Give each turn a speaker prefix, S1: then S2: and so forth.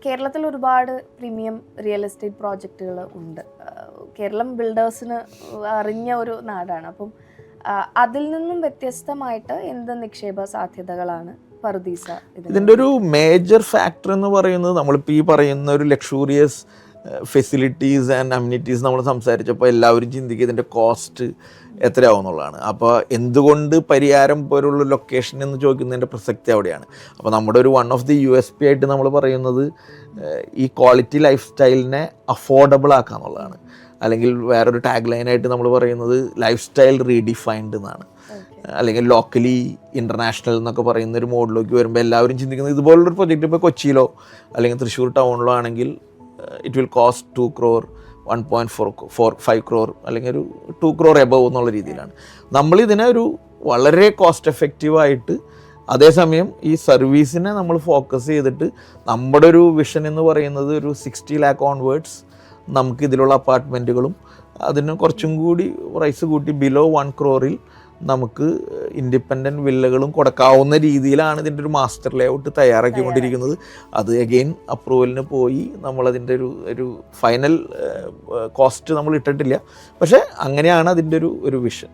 S1: കേരളത്തിൽ ഒരുപാട് premium real estate പ്രോജക്റ്റുകൾ ഉണ്ട്. കേരളം ബിൽഡേഴ്സിന് അറിഞ്ഞ ഒരു നാടാണ്. അപ്പം അതിൽ നിന്നും വ്യത്യസ്തമായിട്ട് എന്ത് നിക്ഷേപ സാധ്യതകളാണ് പറുദീസ?
S2: ഇതിൻ്റെ ഒരു മേജർ ഫാക്ടർ എന്ന് പറയുന്നത് നമ്മളിപ്പോൾ ഈ പറയുന്ന ഒരു ലക്ഷൂറിയസ് ഫെസിലിറ്റീസ് ആൻഡ് അമ്യൂണിറ്റീസ് നമ്മൾ സംസാരിച്ചപ്പോൾ എല്ലാവരും ചിന്തിക്കുക ഇതിൻ്റെ കോസ്റ്റ് എത്രയാവും എന്നുള്ളതാണ്. അപ്പോൾ എന്തുകൊണ്ട് പരിയാരം പോലുള്ള ലൊക്കേഷൻ എന്ന് ചോദിക്കുന്നതിൻ്റെ പ്രസക്തി അവിടെയാണ്. അപ്പോൾ നമ്മുടെ ഒരു വൺ ഓഫ് ദി USP ആയിട്ട് നമ്മൾ പറയുന്നത് ഈ ക്വാളിറ്റി ലൈഫ് സ്റ്റൈലിനെ അഫോർഡബിൾ ആക്കുക എന്നുള്ളതാണ്. അല്ലെങ്കിൽ വേറൊരു ടാഗ് ലൈനായിട്ട് നമ്മൾ പറയുന്നത് ലൈഫ് സ്റ്റൈൽ റീഡിഫൈൻഡ് എന്നാണ്. അല്ലെങ്കിൽ ലോക്കലി ഇൻ്റർനാഷണൽ എന്നൊക്കെ പറയുന്ന ഒരു മോഡിലേക്ക് വരുമ്പോൾ എല്ലാവരും ചിന്തിക്കുന്നത് ഇതുപോലുള്ളൊരു പ്രൊജക്റ്റ് ഇപ്പോൾ കൊച്ചിയിലോ അല്ലെങ്കിൽ തൃശ്ശൂർ ടൗണിലോ ആണെങ്കിൽ it will cost 2 crore 1.45 crore അല്ലെങ്കിൽ ഒരു 2 crore എബവ് എന്നുള്ള രീതിയിലാണ്. നമ്മളിതിനെ ഒരു വളരെ കോസ്റ്റ് എഫക്റ്റീവായിട്ട് അതേസമയം ഈ സർവീസിനെ നമ്മൾ ഫോക്കസ് ചെയ്തിട്ട് നമ്മുടെ ഒരു വിഷൻ എന്ന് പറയുന്നത് ഒരു 60 lakh ഓൺവേർഡ്സ് നമുക്ക് ഇതിലുള്ള അപ്പാർട്ട്മെൻറ്റുകളും അതിന് കുറച്ചും കൂടി പ്രൈസ് കൂട്ടി ബിലോ 1 crore നമുക്ക് ഇൻഡിപെൻഡൻറ്റ് വില്ലകളും കൊടുക്കാവുന്ന രീതിയിലാണ് ഇതിൻ്റെ ഒരു മാസ്റ്റർ ലേഔട്ട് തയ്യാറാക്കിക്കൊണ്ടിരിക്കുന്നത്. അത് അഗെയിൻ അപ്രൂവലിന് പോയി നമ്മളതിൻ്റെ ഒരു ഫൈനൽ കോസ്റ്റ് നമ്മൾ ഇട്ടിട്ടില്ല. പക്ഷേ അങ്ങനെയാണ് അതിൻ്റെ ഒരു വിഷൻ.